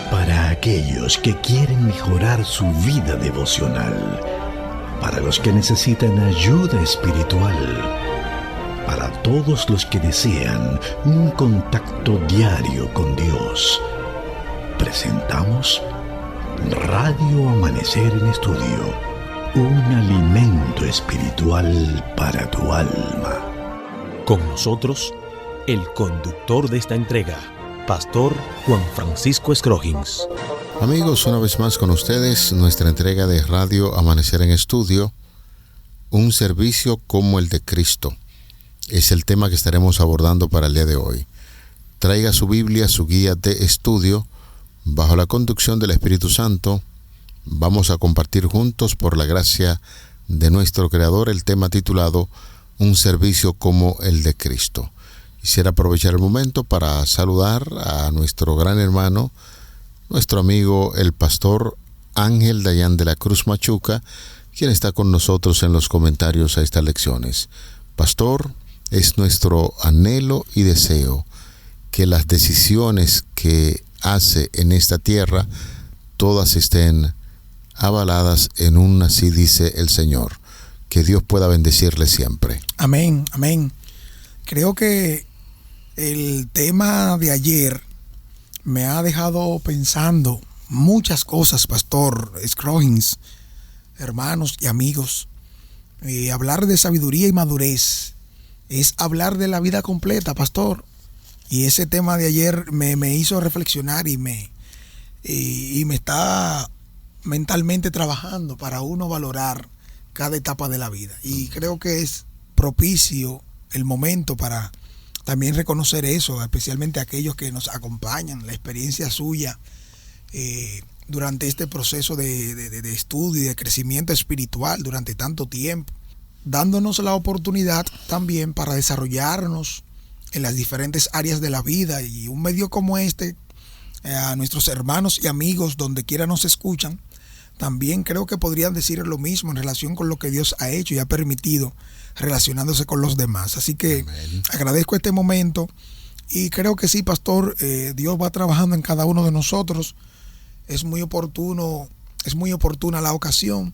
Para aquellos que quieren mejorar su vida devocional, para los que necesitan ayuda espiritual, para todos los que desean un contacto diario con Dios, presentamos Radio Amanecer en Estudio, un alimento espiritual para tu alma. Con nosotros, el conductor de esta entrega, Pastor Juan Francisco Scroggins. Amigos, una vez más con ustedes, nuestra entrega de Radio Amanecer en Estudio, un servicio como el de Cristo. Es el tema que estaremos abordando para el día de hoy. Traiga su Biblia, su guía de estudio, bajo la conducción del Espíritu Santo. Vamos a compartir juntos, por la gracia de nuestro Creador, el tema titulado Un servicio como el de Cristo. Quisiera aprovechar el momento para saludar a nuestro gran hermano, nuestro amigo el pastor Ángel Dayan de la Cruz Machuca, quien está con nosotros en los comentarios a estas lecciones. Pastor, es nuestro anhelo y deseo que las decisiones que hace en esta tierra, todas estén avaladas en un así dice el Señor. Que Dios pueda bendecirle siempre. Amén, amén. Creo que el tema de ayer me ha dejado pensando muchas cosas, Pastor Scroggins, hermanos y amigos. Hablar de sabiduría y madurez es hablar de la vida completa, Pastor. Y ese tema de ayer me hizo reflexionar y me está mentalmente trabajando para uno valorar cada etapa de la vida. Y creo que es propicio el momento para también reconocer eso, especialmente aquellos que nos acompañan, la experiencia suya durante este proceso de estudio y de crecimiento espiritual durante tanto tiempo, dándonos la oportunidad también para desarrollarnos en las diferentes áreas de la vida. Y un medio como este, a nuestros hermanos y amigos donde quiera nos escuchan, también creo que podrían decir lo mismo en relación con lo que Dios ha hecho y ha permitido relacionándose con los demás. Así que amén. Agradezco este momento y creo que sí, Pastor, Dios va trabajando en cada uno de nosotros. Es muy oportuna la ocasión.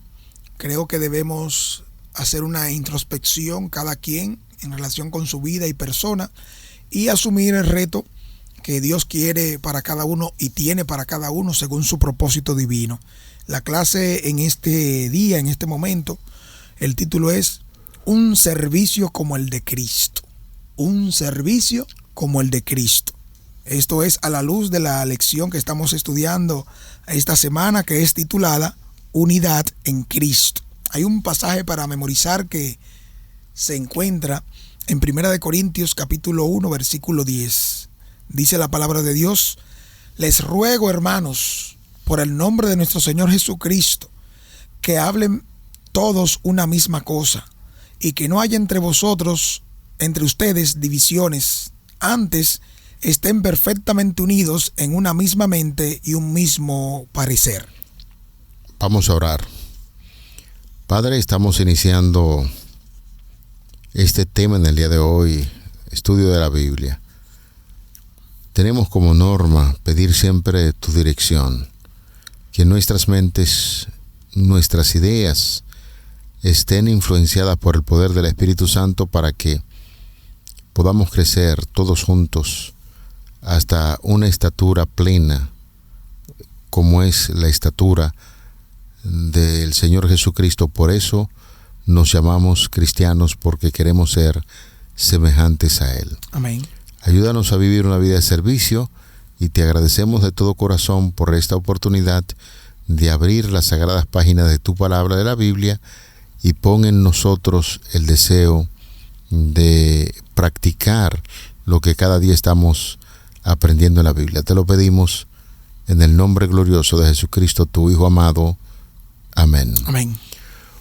Creo que debemos hacer una introspección cada quien en relación con su vida y persona y asumir el reto que Dios quiere para cada uno y tiene para cada uno según su propósito divino. La clase en este día, en este momento, el título es Un servicio como el de Cristo. Un servicio como el de Cristo. Esto es a la luz de la lección que estamos estudiando esta semana, que es titulada Unidad en Cristo. Hay un pasaje para memorizar que se encuentra en 1 Corintios capítulo 1, versículo 10. Dice la palabra de Dios: les ruego, hermanos, por el nombre de nuestro Señor Jesucristo, que hablen todos una misma cosa, y que no haya entre ustedes divisiones. Antes, estén perfectamente unidos en una misma mente y un mismo parecer. Vamos a orar. Padre, estamos iniciando este tema en el día de hoy, estudio de la Biblia. Tenemos como norma pedir siempre tu dirección, que nuestras mentes, nuestras ideas estén influenciadas por el poder del Espíritu Santo para que podamos crecer todos juntos hasta una estatura plena, como es la estatura del Señor Jesucristo. Por eso nos llamamos cristianos, porque queremos ser semejantes a Él. Amén. Ayúdanos a vivir una vida de servicio y te agradecemos de todo corazón por esta oportunidad de abrir las sagradas páginas de tu palabra de la Biblia, y pon en nosotros el deseo de practicar lo que cada día estamos aprendiendo en la Biblia. Te lo pedimos en el nombre glorioso de Jesucristo, tu Hijo amado. Amén. Amén.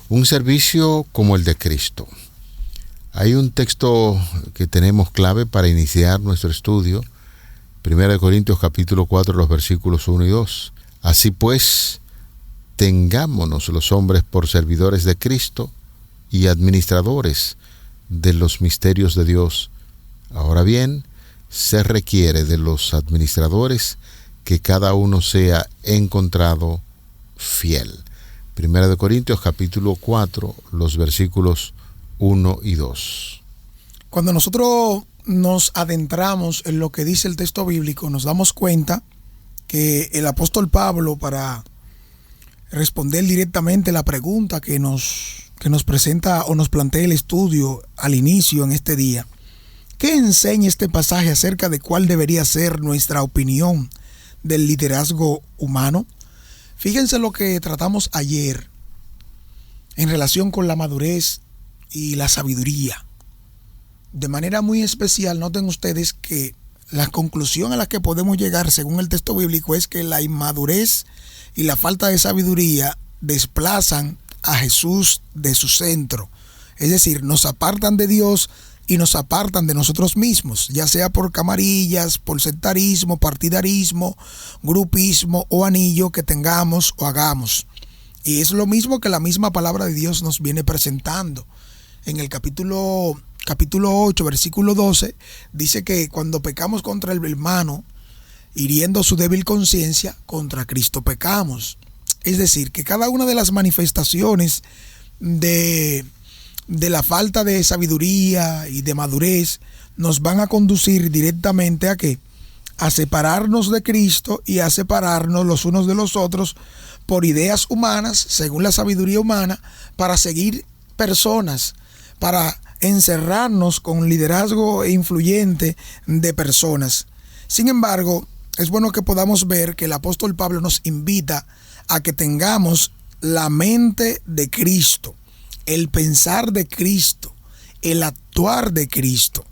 Un servicio como el de Cristo. Hay un texto que tenemos clave para iniciar nuestro estudio. 1 Corintios capítulo 4, los versículos 1 y 2. Así pues, tengámonos los hombres por servidores de Cristo y administradores de los misterios de Dios. Ahora bien, se requiere de los administradores que cada uno sea encontrado fiel. Primera de Corintios capítulo 4, los versículos 1 y 2. Cuando nosotros nos adentramos en lo que dice el texto bíblico, nos damos cuenta que el apóstol Pablo, para responder directamente la pregunta que nos presenta o nos plantea el estudio al inicio en este día, ¿qué enseña este pasaje acerca de cuál debería ser nuestra opinión del liderazgo humano? Fíjense lo que tratamos ayer en relación con la madurez y la sabiduría. De manera muy especial, noten ustedes que la conclusión a la que podemos llegar según el texto bíblico es que la inmadurez y la falta de sabiduría desplazan a Jesús de su centro. Es decir, nos apartan de Dios y nos apartan de nosotros mismos, ya sea por camarillas, por sectarismo, partidarismo, grupismo o anillo que tengamos o hagamos. Y es lo mismo que la misma palabra de Dios nos viene presentando. En el capítulo 8, versículo 12, dice que cuando pecamos contra el hermano, hiriendo su débil conciencia, contra Cristo pecamos. Es decir, que cada una de las manifestaciones de la falta de sabiduría y de madurez nos van a conducir directamente ¿a qué? A separarnos de Cristo y a separarnos los unos de los otros por ideas humanas, según la sabiduría humana, para seguir personas, para encerrarnos con liderazgo influyente de personas. Sin embargo, es bueno que podamos ver que el apóstol Pablo nos invita a que tengamos la mente de Cristo, el pensar de Cristo, el actuar de Cristo.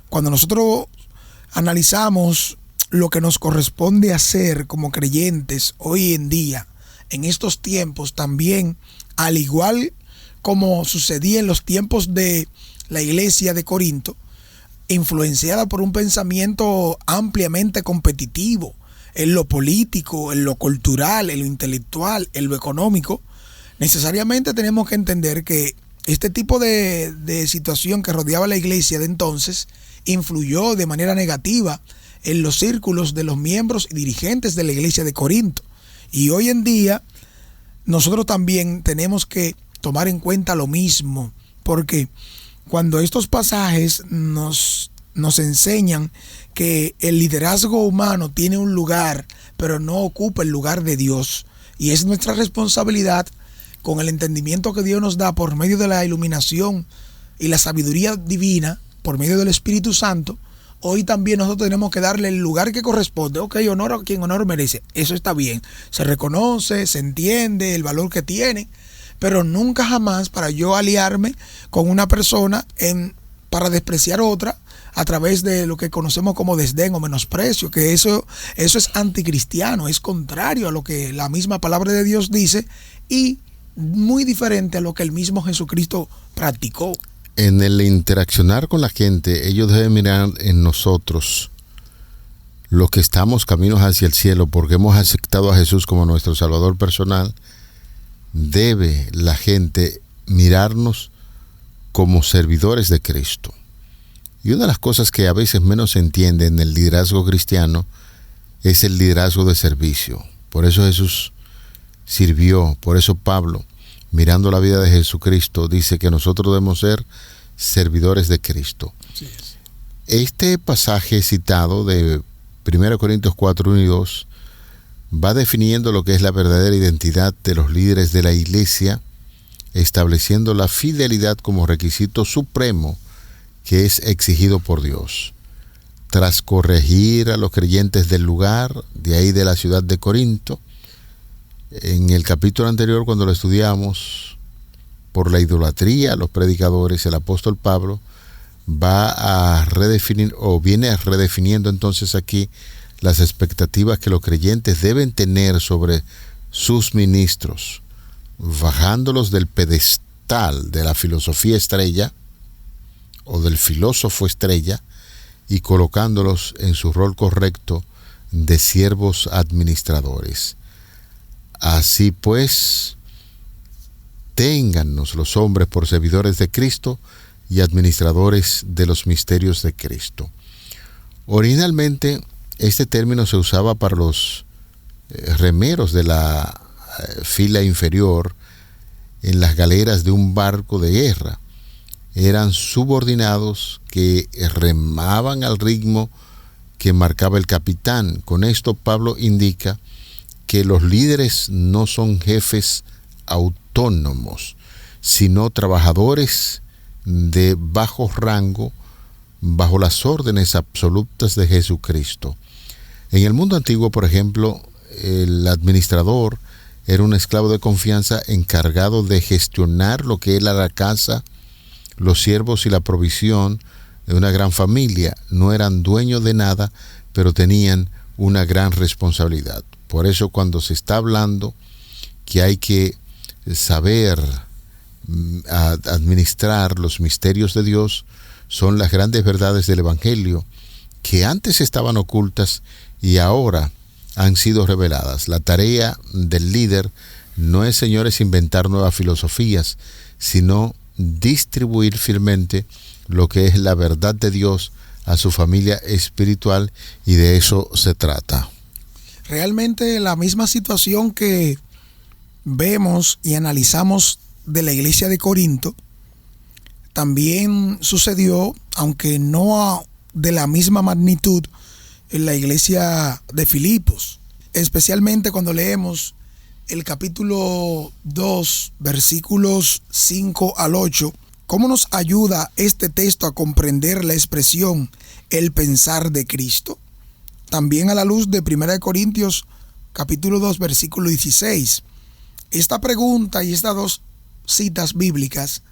Cuando nosotros analizamos lo que nos corresponde hacer como creyentes hoy en día, en estos tiempos también, al igual como sucedía en los tiempos de la iglesia de Corinto, influenciada por un pensamiento ampliamente competitivo en lo político, en lo cultural, en lo intelectual, en lo económico, necesariamente tenemos que entender que este tipo de situación que rodeaba la iglesia de entonces influyó de manera negativa en los círculos de los miembros y dirigentes de la iglesia de Corinto. Y hoy en día nosotros también tenemos que tomar en cuenta lo mismo, porque cuando estos pasajes nos enseñan que el liderazgo humano tiene un lugar, pero no ocupa el lugar de Dios, y es nuestra responsabilidad, con el entendimiento que Dios nos da por medio de la iluminación y la sabiduría divina, por medio del Espíritu Santo, hoy también nosotros tenemos que darle el lugar que corresponde. Ok, honor a quien honor merece, eso está bien, se reconoce, se entiende el valor que tiene, pero nunca jamás para yo aliarme con una persona para despreciar a otra a través de lo que conocemos como desdén o menosprecio, que eso es anticristiano, es contrario a lo que la misma palabra de Dios dice y muy diferente a lo que el mismo Jesucristo practicó. En el interaccionar con la gente, ellos deben mirar en nosotros los que estamos caminos hacia el cielo porque hemos aceptado a Jesús como nuestro Salvador personal. Debe la gente mirarnos como servidores de Cristo. Y una de las cosas que a veces menos se entiende en el liderazgo cristiano es el liderazgo de servicio. Por eso Jesús sirvió, por eso Pablo, mirando la vida de Jesucristo, dice que nosotros debemos ser servidores de Cristo. Sí es. Este pasaje citado de 1 Corintios 4, 1 y 2 va definiendo lo que es la verdadera identidad de los líderes de la iglesia, estableciendo la fidelidad como requisito supremo que es exigido por Dios. Tras corregir a los creyentes del lugar, de ahí de la ciudad de Corinto, en el capítulo anterior cuando lo estudiamos, por la idolatría, los predicadores, el apóstol Pablo va a redefinir o viene redefiniendo entonces aquí las expectativas que los creyentes deben tener sobre sus ministros, bajándolos del pedestal de la filosofía estrella o del filósofo estrella y colocándolos en su rol correcto de siervos administradores. Así pues, téngannos los hombres por servidores de Cristo y administradores de los misterios de Cristo. Originalmente, este término se usaba para los remeros de la fila inferior en las galeras de un barco de guerra. Eran subordinados que remaban al ritmo que marcaba el capitán. Con esto Pablo indica que los líderes no son jefes autónomos, sino trabajadores de bajo rango, bajo las órdenes absolutas de Jesucristo. En el mundo antiguo, por ejemplo, el administrador era un esclavo de confianza encargado de gestionar lo que era la casa, los siervos y la provisión de una gran familia. No eran dueños de nada, pero tenían una gran responsabilidad. Por eso, cuando se está hablando que hay que saber administrar los misterios de Dios, son las grandes verdades del Evangelio que antes estaban ocultas y ahora han sido reveladas. La tarea del líder no es, señores, inventar nuevas filosofías, sino distribuir fielmente lo que es la verdad de Dios a su familia espiritual, y de eso se trata. Realmente la misma situación que vemos y analizamos de la iglesia de Corinto también sucedió, aunque no de la misma magnitud, en la iglesia de Filipos, especialmente cuando leemos el capítulo 2, versículos 5 al 8. ¿Cómo nos ayuda este texto a comprender la expresión el pensar de Cristo? También a la luz de 1 Corintios capítulo 2, versículo 16. Esta pregunta y estas dos citas bíblicas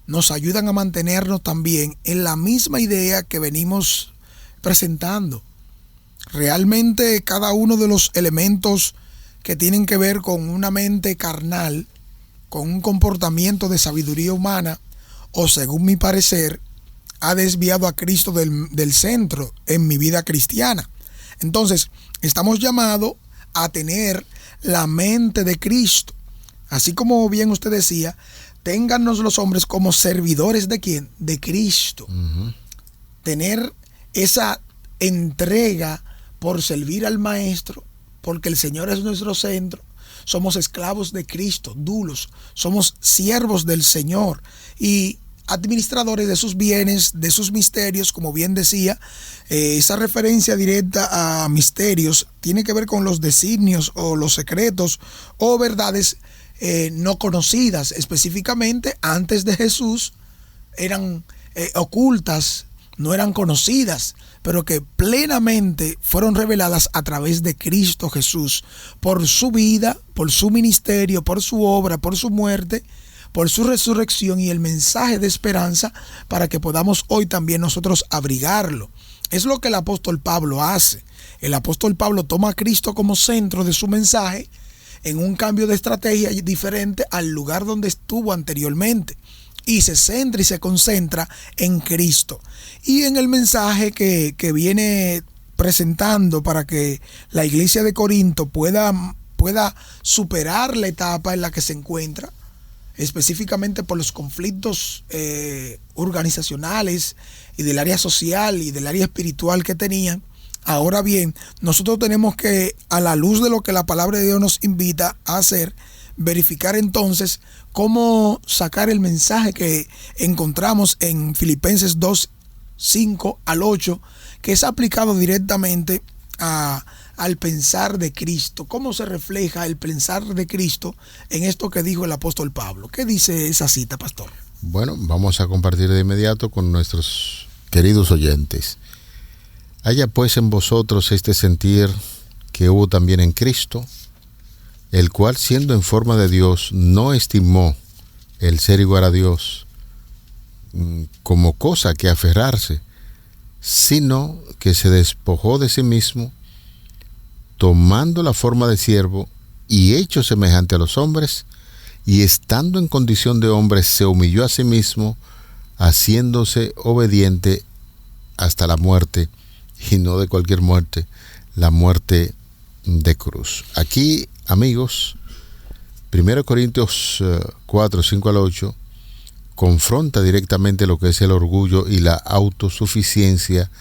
nos ayudan a mantenernos también en la misma idea que venimos presentando. Realmente cada uno de los elementos que tienen que ver con una mente carnal, con un comportamiento de sabiduría humana, o según mi parecer, ha desviado a Cristo del centro en mi vida cristiana. Entonces, estamos llamados a tener la mente de Cristo. Así como bien usted decía, téngannos los hombres como servidores de ¿quién? De Cristo. Tener esa entrega por servir al Maestro, porque el Señor es nuestro centro. Somos esclavos de Cristo, dulos, somos siervos del Señor y administradores de sus bienes, de sus misterios, como bien decía. Esa referencia directa a misterios tiene que ver con los designios o los secretos o verdades no conocidas. Específicamente, antes de Jesús eran ocultas, no eran conocidas, pero que plenamente fueron reveladas a través de Cristo Jesús, por su vida, por su ministerio, por su obra, por su muerte, por su resurrección y el mensaje de esperanza para que podamos hoy también nosotros abrigarlo. Es lo que el apóstol Pablo hace. El apóstol Pablo toma a Cristo como centro de su mensaje en un cambio de estrategia diferente al lugar donde estuvo anteriormente, y se centra y se concentra en Cristo y en el mensaje que viene presentando para que la iglesia de Corinto pueda superar la etapa en la que se encuentra, específicamente por los conflictos organizacionales y del área social y del área espiritual que tenían. Ahora bien, nosotros tenemos que, a la luz de lo que la palabra de Dios nos invita a hacer, verificar entonces cómo sacar el mensaje que encontramos en Filipenses 2, 5 al 8, que es aplicado directamente al pensar de Cristo. ¿Cómo se refleja el pensar de Cristo en esto que dijo el apóstol Pablo? ¿Qué dice esa cita, pastor? Bueno, vamos a compartir de inmediato con nuestros queridos oyentes. Haya pues en vosotros este sentir que hubo también en Cristo, el cual, siendo en forma de Dios, no estimó el ser igual a Dios como cosa que aferrarse, sino que se despojó de sí mismo, tomando la forma de siervo y hecho semejante a los hombres, y estando en condición de hombre, se humilló a sí mismo, haciéndose obediente hasta la muerte, y no de cualquier muerte, la muerte de cruz. Aquí, amigos, 1 Corintios 4, 5 al 8, confronta directamente lo que es el orgullo y la autosuficiencia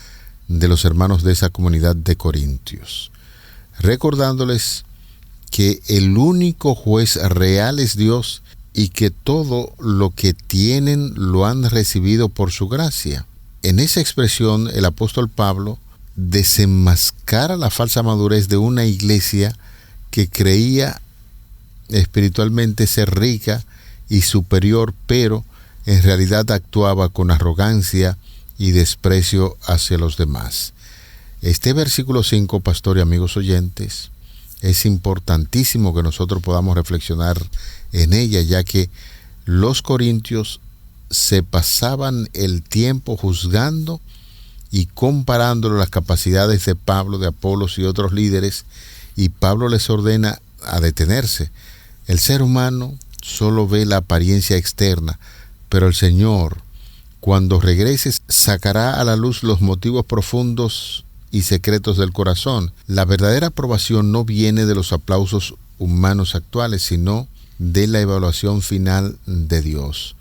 de los hermanos de esa comunidad de Corintios, recordándoles que el único juez real es Dios y que todo lo que tienen lo han recibido por su gracia. En esa expresión, el apóstol Pablo desenmascara la falsa madurez de una iglesia que creía espiritualmente ser rica y superior, pero en realidad actuaba con arrogancia y desprecio hacia los demás. Este versículo 5, pastor y amigos oyentes, es importantísimo que nosotros podamos reflexionar en ella, ya que los corintios se pasaban el tiempo juzgando y comparando las capacidades de Pablo, de Apolos y otros líderes, y Pablo les ordena a detenerse. El ser humano solo ve la apariencia externa, pero el Señor, cuando regreses, sacará a la luz los motivos profundos y secretos del corazón. La verdadera aprobación no viene de los aplausos humanos actuales, sino de la evaluación final de Dios.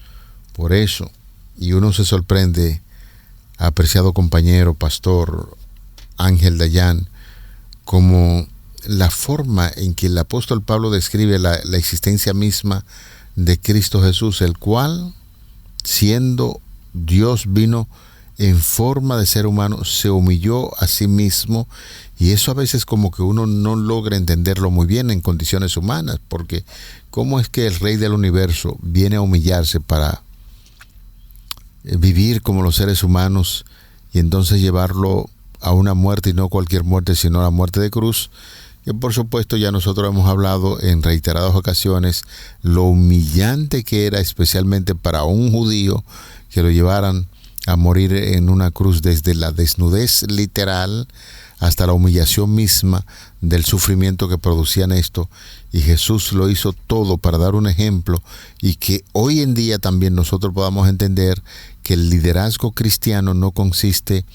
Por eso, y uno se sorprende, apreciado compañero, pastor Ángel Dayan, como la forma en que el apóstol Pablo describe la existencia misma de Cristo Jesús, el cual, siendo Dios, vino en forma de ser humano, se humilló a sí mismo, y eso a veces como que uno no logra entenderlo muy bien en condiciones humanas, porque ¿cómo es que el Rey del Universo viene a humillarse para vivir como los seres humanos y entonces llevarlo a una muerte, y no cualquier muerte, sino la muerte de cruz? Que por supuesto ya nosotros hemos hablado en reiteradas ocasiones lo humillante que era, especialmente para un judío, que lo llevaran a morir en una cruz, desde la desnudez literal hasta la humillación misma del sufrimiento que producían esto. Y Jesús lo hizo todo para dar un ejemplo, y que hoy en día también nosotros podamos entender que el liderazgo cristiano no consiste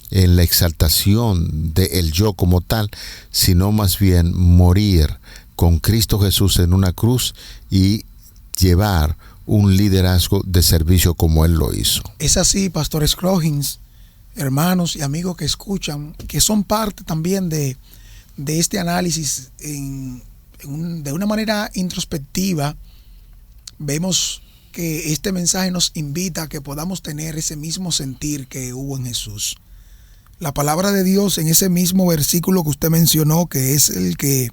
en la exaltación del yo como tal, sino más bien morir con Cristo Jesús en una cruz y llevar un liderazgo de servicio como Él lo hizo. Es así, Pastor Scroggins, hermanos y amigos que escuchan, que son parte también de este análisis de una manera introspectiva. Vemos que este mensaje nos invita a que podamos tener ese mismo sentir que hubo en Jesús. La palabra de Dios, en ese mismo versículo que usted mencionó, que es el que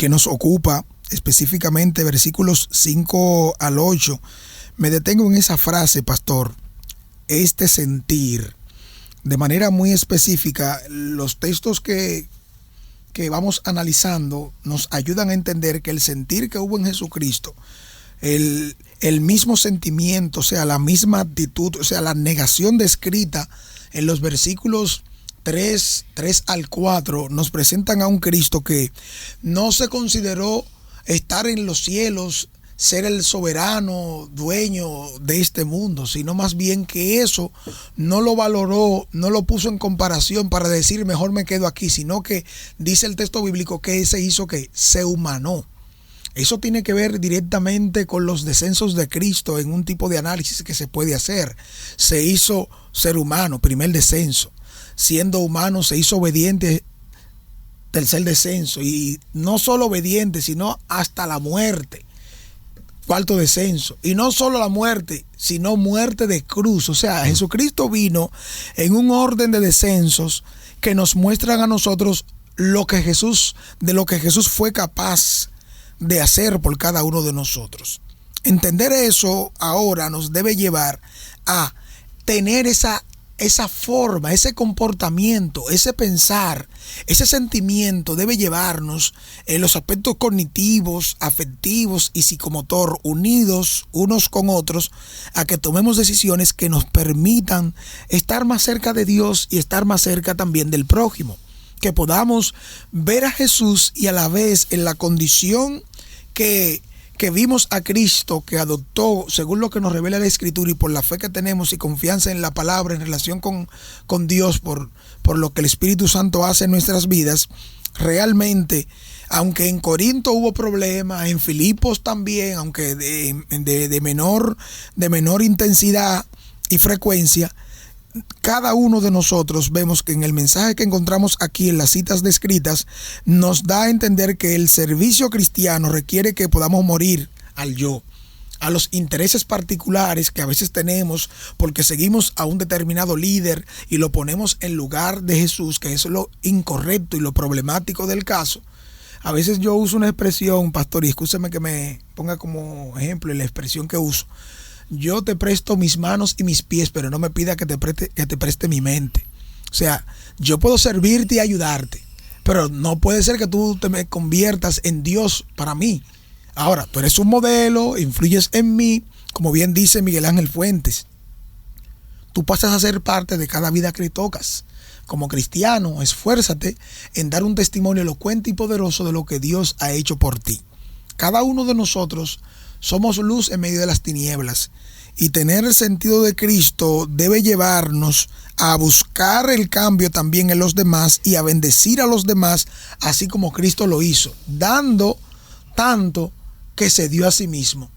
nos ocupa, específicamente versículos 5 al 8, me detengo en esa frase, pastor, este sentir. De manera muy específica, los textos que vamos analizando nos ayudan a entender que el sentir que hubo en Jesucristo, el mismo sentimiento, o sea, la misma actitud, o sea, la negación descrita en los versículos 3 al 4, nos presentan a un Cristo que no se consideró estar en los cielos, ser el soberano dueño de este mundo, sino más bien que eso no lo valoró, no lo puso en comparación para decir mejor me quedo aquí, sino que dice el texto bíblico que se hizo, que se humanó. Eso tiene que ver directamente con los descensos de Cristo en un tipo de análisis que se puede hacer. Se hizo ser humano, primer descenso. Siendo humano se hizo obediente, tercer descenso. Y no solo obediente, sino hasta la muerte, cuarto descenso. Y no solo la muerte, sino muerte de cruz. O sea, Jesucristo vino en un orden de descensos que nos muestran a nosotros de lo que Jesús fue capaz de hacer por cada uno de nosotros. Entender eso ahora nos debe llevar a tener esa forma, ese comportamiento, ese pensar, ese sentimiento debe llevarnos en los aspectos cognitivos, afectivos y psicomotor, unidos unos con otros, a que tomemos decisiones que nos permitan estar más cerca de Dios y estar más cerca también del prójimo. Que podamos ver a Jesús y a la vez en la condición que vimos a Cristo, que adoptó según lo que nos revela la Escritura, y por la fe que tenemos y confianza en la palabra en relación con Dios, por lo que el Espíritu Santo hace en nuestras vidas. Realmente, aunque en Corinto hubo problemas, en Filipos también, aunque de menor intensidad y frecuencia, cada uno de nosotros vemos que en el mensaje que encontramos aquí en las citas descritas nos da a entender que el servicio cristiano requiere que podamos morir al yo, a los intereses particulares que a veces tenemos porque seguimos a un determinado líder y lo ponemos en lugar de Jesús, que es lo incorrecto y lo problemático del caso. A veces yo uso una expresión, pastor, y escúcheme que me ponga como ejemplo la expresión que uso. Yo te presto mis manos y mis pies, pero no me pida que te preste mi mente. O sea, yo puedo servirte y ayudarte, pero no puede ser que tú te me conviertas en Dios para mí. Ahora, tú eres un modelo, influyes en mí, como bien dice Miguel Ángel Fuentes. Tú pasas a ser parte de cada vida que tocas. Como cristiano, esfuérzate en dar un testimonio elocuente y poderoso de lo que Dios ha hecho por ti. Cada uno de nosotros somos luz en medio de las tinieblas, y tener el sentido de Cristo debe llevarnos a buscar el cambio también en los demás y a bendecir a los demás, así como Cristo lo hizo, dando tanto que se dio a sí mismo.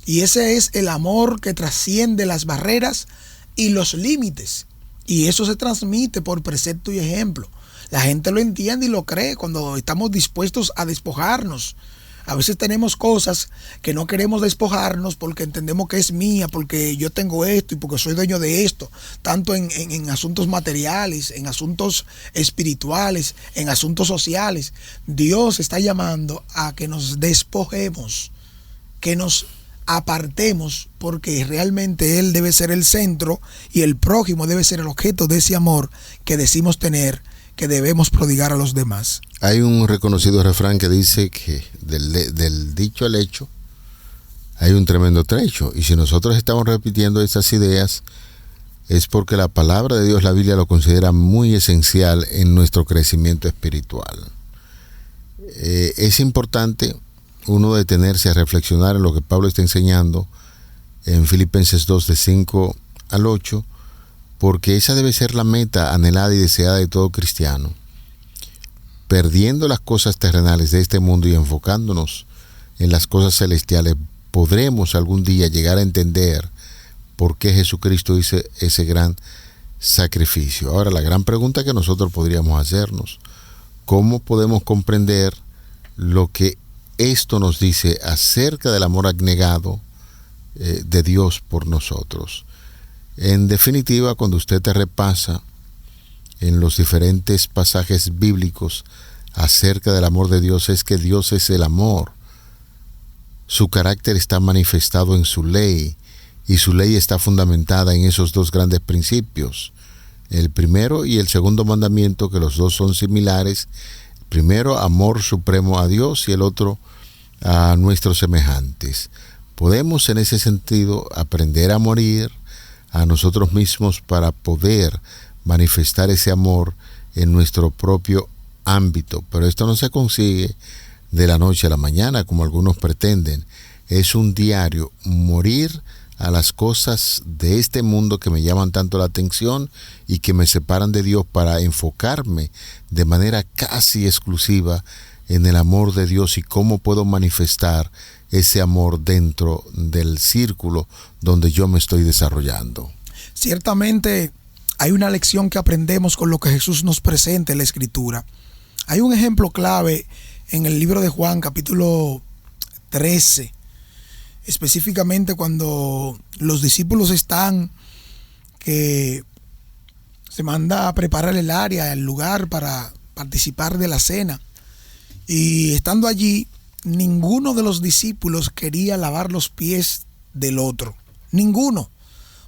Y ese es el amor que trasciende las barreras y los límites. Y eso se transmite por precepto y ejemplo. La gente lo entiende y lo cree cuando estamos dispuestos a despojarnos. A veces tenemos cosas que no queremos despojarnos porque entendemos que es mía, porque yo tengo esto y porque soy dueño de esto, tanto en asuntos materiales, en asuntos espirituales, en asuntos sociales. Dios está llamando a que nos despojemos, que nos apartemos, porque realmente Él debe ser el centro y el prójimo debe ser el objeto de ese amor que decimos tener, que debemos prodigar a los demás. Hay un reconocido refrán que dice que del dicho al hecho hay un tremendo trecho, y si nosotros estamos repitiendo estas ideas es porque la palabra de Dios, la Biblia, lo considera muy esencial en nuestro crecimiento espiritual. Es importante uno detenerse a reflexionar en lo que Pablo está enseñando en Filipenses 2, de 5 al 8, porque esa debe ser la meta anhelada y deseada de todo cristiano. Perdiendo las cosas terrenales de este mundo y enfocándonos en las cosas celestiales, podremos algún día llegar a entender por qué Jesucristo hizo ese gran sacrificio. Ahora, la gran pregunta que nosotros podríamos hacernos: ¿cómo podemos comprender lo que esto nos dice acerca del amor abnegado de Dios por nosotros? En definitiva, cuando usted te repasa en los diferentes pasajes bíblicos acerca del amor de Dios, es que Dios es el amor. Su carácter está manifestado en su ley, y su ley está fundamentada en esos dos grandes principios, el primero y el segundo mandamiento, que los dos son similares. El primero, amor supremo a Dios, y el otro, a nuestros semejantes. Podemos en ese sentido aprender a morir a nosotros mismos para poder manifestar ese amor en nuestro propio ámbito, pero esto no se consigue de la noche a la mañana como algunos pretenden. Es un diario morir a las cosas de este mundo que me llaman tanto la atención y que me separan de Dios, para enfocarme de manera casi exclusiva en el amor de Dios y cómo puedo manifestar ese amor dentro del círculo donde yo me estoy desarrollando. Ciertamente hay una lección que aprendemos con lo que Jesús nos presenta en la Escritura. Hay un ejemplo clave en el libro de Juan, capítulo 13, específicamente cuando los discípulos están, que se manda a preparar el área, el lugar para participar de la cena, y estando allí, ninguno de los discípulos quería lavar los pies del otro, ninguno,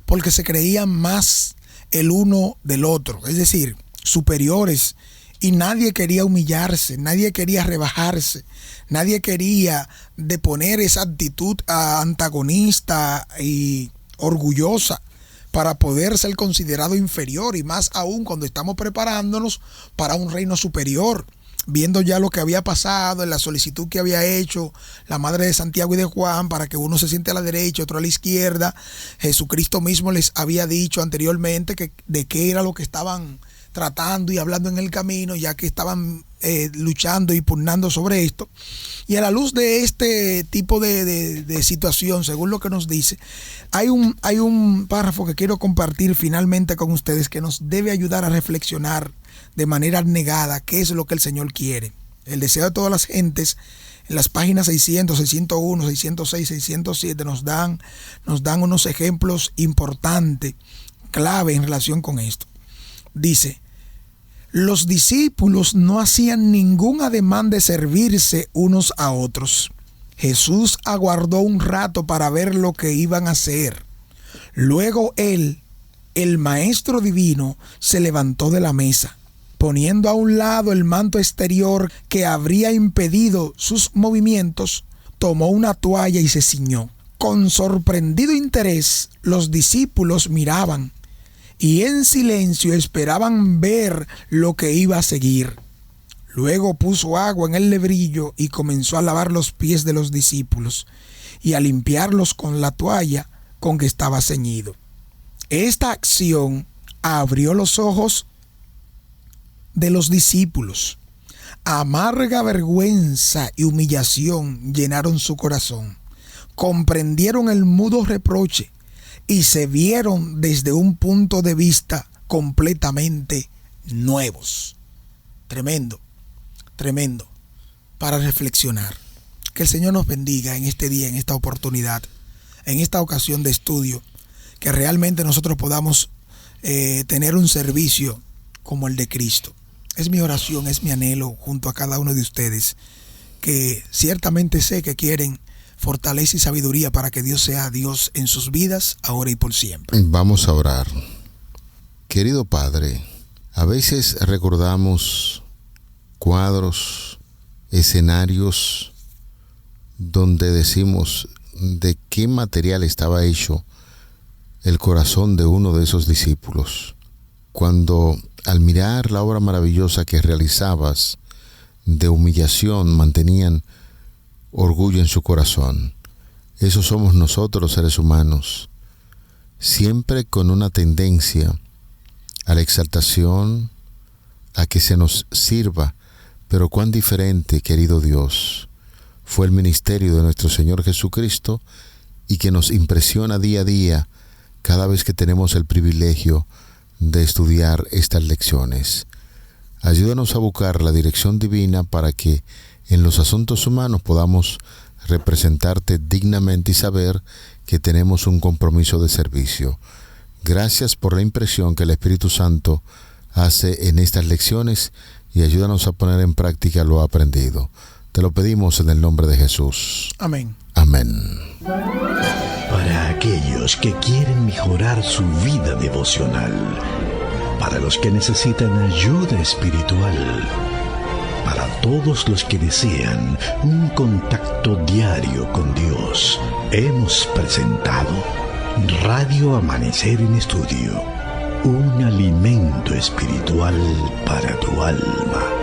porque se creían más el uno del otro, es decir, superiores, y nadie quería humillarse, nadie quería rebajarse, nadie quería deponer esa actitud antagonista y orgullosa para poder ser considerado inferior, y más aún cuando estamos preparándonos para un reino superior, viendo ya lo que había pasado en la solicitud que había hecho la madre de Santiago y de Juan para que uno se siente a la derecha, otro a la izquierda. Jesucristo mismo les había dicho anteriormente de qué era lo que estaban tratando y hablando en el camino, ya que estaban luchando y pugnando sobre esto. Y a la luz de este tipo de situación, según lo que nos dice, hay un párrafo que quiero compartir finalmente con ustedes que nos debe ayudar a reflexionar de manera abnegada qué es lo que el Señor quiere. El deseo de todas las gentes, en las páginas 600, 601, 606, 607 nos dan unos ejemplos importantes, clave en relación con esto. Dice: los discípulos no hacían ningún ademán de servirse unos a otros. Jesús aguardó un rato para ver lo que iban a hacer. Luego él, el Maestro Divino, se levantó de la mesa. Poniendo a un lado el manto exterior que habría impedido sus movimientos, tomó una toalla y se ciñó. Con sorprendido interés, los discípulos miraban y en silencio esperaban ver lo que iba a seguir. Luego puso agua en el lebrillo y comenzó a lavar los pies de los discípulos y a limpiarlos con la toalla con que estaba ceñido. Esta acción abrió los ojos de los discípulos. Amarga vergüenza y humillación llenaron su corazón. Comprendieron el mudo reproche y se vieron desde un punto de vista completamente nuevos. Tremendo, tremendo para reflexionar. Que el Señor nos bendiga en este día, en esta oportunidad, en esta ocasión de estudio, que realmente nosotros podamos tener un servicio como el de Cristo. Es mi oración, es mi anhelo junto a cada uno de ustedes, que ciertamente sé que quieren fortaleza y sabiduría para que Dios sea Dios en sus vidas, ahora y por siempre. Vamos a orar. Querido Padre, a veces recordamos cuadros, escenarios donde decimos de qué material estaba hecho el corazón de uno de esos discípulos. Cuando al mirar la obra maravillosa que realizabas, de humillación mantenían orgullo en su corazón. Esos somos nosotros los seres humanos, siempre con una tendencia a la exaltación, a que se nos sirva, pero cuán diferente, querido Dios, fue el ministerio de nuestro Señor Jesucristo y que nos impresiona día a día cada vez que tenemos el privilegio de estudiar estas lecciones. Ayúdanos a buscar la dirección divina para que en los asuntos humanos podamos representarte dignamente y saber que tenemos un compromiso de servicio. Gracias por la impresión que el Espíritu Santo hace en estas lecciones y ayúdanos a poner en práctica lo aprendido. Te lo pedimos en el nombre de Jesús. Amén. Amén. Para aquellos que quieren mejorar su vida devocional, para los que necesitan ayuda espiritual, para todos los que desean un contacto diario con Dios, hemos presentado Radio Amanecer en Estudio, un alimento espiritual para tu alma.